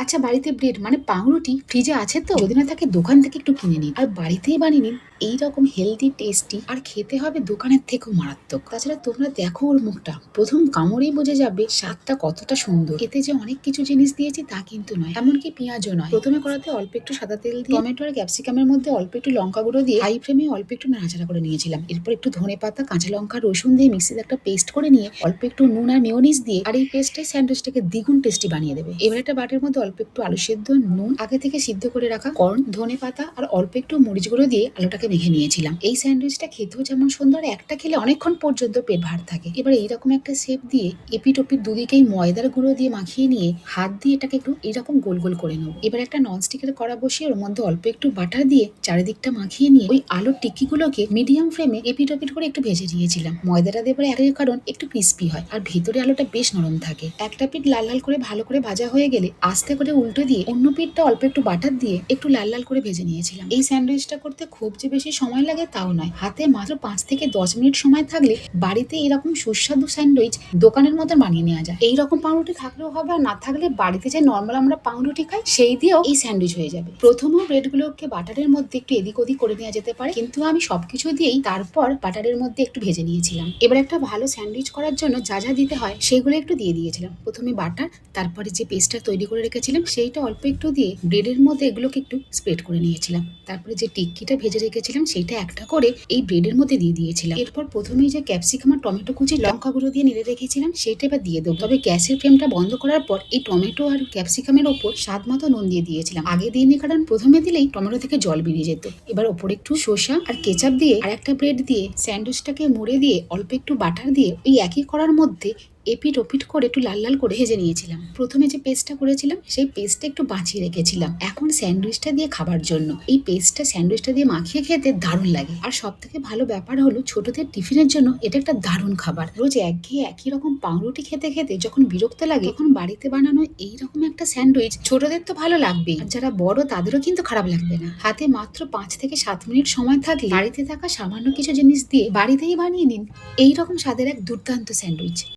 আচ্ছা, বাড়িতে ব্রেড মানে পাউরুটি ফ্রিজে আছে তো? যদি না থাকে দোকান থেকে একটু কিনে নিন আর বাড়িতেই বানিয়ে নিন। এইরকম হেলদি, টেস্টি আর খেতে হবে দোকানের থেকেও মারাত্মক। তাছাড়া তোমরা দেখো ওর মুখটা, প্রথম কামড়েই বোঝা যাবে স্বাদটা কতটা সুন্দর। এতে যে অনেক কিছু জিনিস দিয়েছি তা কিন্তু নয়, এমনকি পেঁয়াজও নয়। প্রথমে কড়াতে অল্প একটু সাদা তেল দিয়ে টমেটো আর ক্যাপসিকামের মধ্যে অল্প একটু লঙ্কা গুঁড়ো দিয়ে হাই ফ্লেমে অল্প একটু নাড়াচাড়া করে নিয়েছিলাম। এরপর একটু ধনে পাতা, কাঁচা লঙ্কা, রসুন দিয়ে মিক্সিতে একটা পেস্ট করে নিয়ে অল্প একটু নুন আর মেয়োনিজ দিয়ে, আর এই পেস্টটাই স্যান্ডউইচটাকে দ্বিগুণ টেস্টি বানিয়ে দেবে। এবার একটা বাটির মধ্যে অল্প একটু আলু সেদ্ধ, নুন, আগে থেকে সিদ্ধ করে রাখা কর্ন, ধনে পাতা আর অল্প একটু মরিচ গুঁড়ো দিয়ে আলুটাকে মেখে নিয়েছিলাম। এই স্যান্ডউইচটা খেতেও যেমন সুন্দর, একটা খেলে অনেকক্ষণ পর্যন্ত পেট ভার থাকে। এবার এইরকম একটা শেপ দিয়ে এপিট ওপিট দুদিকেই ময়দার গুঁড়ো দিয়ে মাখিয়ে নিয়ে হাত দিয়ে এটাকে একটু এইরকম গোল গোল করে নেবো। এবার একটা ননস্টিকের কড়া বসিয়ে ওর মধ্যে অল্প একটু বাটার দিয়ে চারিদিকটা মাখিয়ে নিয়ে ওই আলুর টিক্কিগুলোকে মিডিয়াম ফ্লেমে এপিট ওপিট করে একটু ভেজে নিয়েছিলাম। ময়দাটা দেবার একই কারণ একটু ক্রিস্পি হয় আর ভেতরে আলুটা বেশ নরম থাকে। একটা পিঠ লাল লাল করে ভালো করে ভাজা হয়ে গেলে আস্তে করে উল্টো দিয়ে অন্য পিঠটা অল্প একটু বাটার দিয়ে একটু লাল লাল করে ভেজে নিয়েছিলাম। এই স্যান্ডউইচটা করতে খুব যে বেশি সময় লাগে তাও নয়, হাতে মাত্র 5 থেকে 10 মিনিট সময় থাকলে বাড়িতে এরকম সুস্বাদু স্যান্ডউইচ দোকানের মতো বানিয়ে নেওয়া যায়। এইরকম পাউরুটি থাকলেও হবে, আর না থাকলে বাড়িতে যে নর্মাল আমরা পাউরুটি খাই সেই দিয়েও এই স্যান্ডউইচ হয়ে যাবে। প্রথমেও ব্রেডগুলোকে বাটারের মধ্যে একটু এদিক ওদিক করে নেওয়া যেতে পারে, কিন্তু আমি সবকিছু দিয়েই তারপর বাটারের মধ্যে একটু ভেজে নিয়েছিলাম। এবার একটা ভালো স্যান্ডউইচ করার জন্য যা যা দিতে হয় সেগুলো একটু দিয়ে দিয়েছিলাম। প্রথমে বাটার, তারপরে যে পেস্টটা তৈরি করে রেখেছিলাম সেইটা অল্প একটু দিয়ে ব্রেডের মধ্যে এগুলোকে একটু স্প্রেড করে নিয়েছিলাম। তারপরে যে টিক্কিটা ভেজে রেখেছিলাম সেইটা একটা করে এই ব্রেডের মধ্যে দিয়ে দিয়েছিলাম। এরপর প্রথমেই যে ক্যাপসিকাম আর টমেটো কুচি লঙ্কা গুঁড়ো দিয়ে নেড়ে রেখেছিলাম সেইটা এবার দিয়ে দেবো। তবে গ্যাসের ফ্লেমটা বন্ধ করার পর এই টমেটো আর ক্যাপসিকামের ওপর স্বাদ মতো নুন দিয়ে দিয়েছিলাম। আগে দিইনি কারণ প্রথমে দিলেই টমেটো থেকে জল বেরিয়ে যেত। এবার ওপরে একটু শসা আর কেচাপ দিয়ে আর একটা ব্রেড দিয়ে স্যান্ডউইচটাকে মুড়ে দিয়ে অল্প একটু বাটার দিয়ে ওই একই কড়ার মধ্যে এপিট ওপিট করে একটু লাল লাল করে ভেজে নিয়েছিলাম। প্রথমে যে পেস্টটা করেছিলাম সেই পেস্টটা একটু বাঁচিয়ে রেখেছিলাম এখন স্যান্ডউইচটা দিয়ে খাবার জন্য। এই পেস্টটা স্যান্ডউইচটা দিয়ে মাখিয়ে খেতে দারুণ লাগে। আর সব থেকে ভালো ব্যাপার হলো ছোটদের টিফিনের জন্য এটা একটা দারুণ খাবার। রোজ একঘেয়ে একই রকম পাউরুটি খেতে খেতে যখন বিরক্ত লাগে তখন বাড়িতে বানানো এইরকম একটা স্যান্ডউইচ ছোটদের তো ভালো লাগবেই, আর যারা বড় তাদেরও কিন্তু খারাপ লাগবে না। হাতে মাত্র 5 থেকে 7 মিনিট সময় থাকলে বাড়িতে থাকা সামান্য কিছু জিনিস দিয়ে বাড়িতেই বানিয়ে নিন এইরকম স্বাদের এক দুর্দান্ত স্যান্ডউইচ।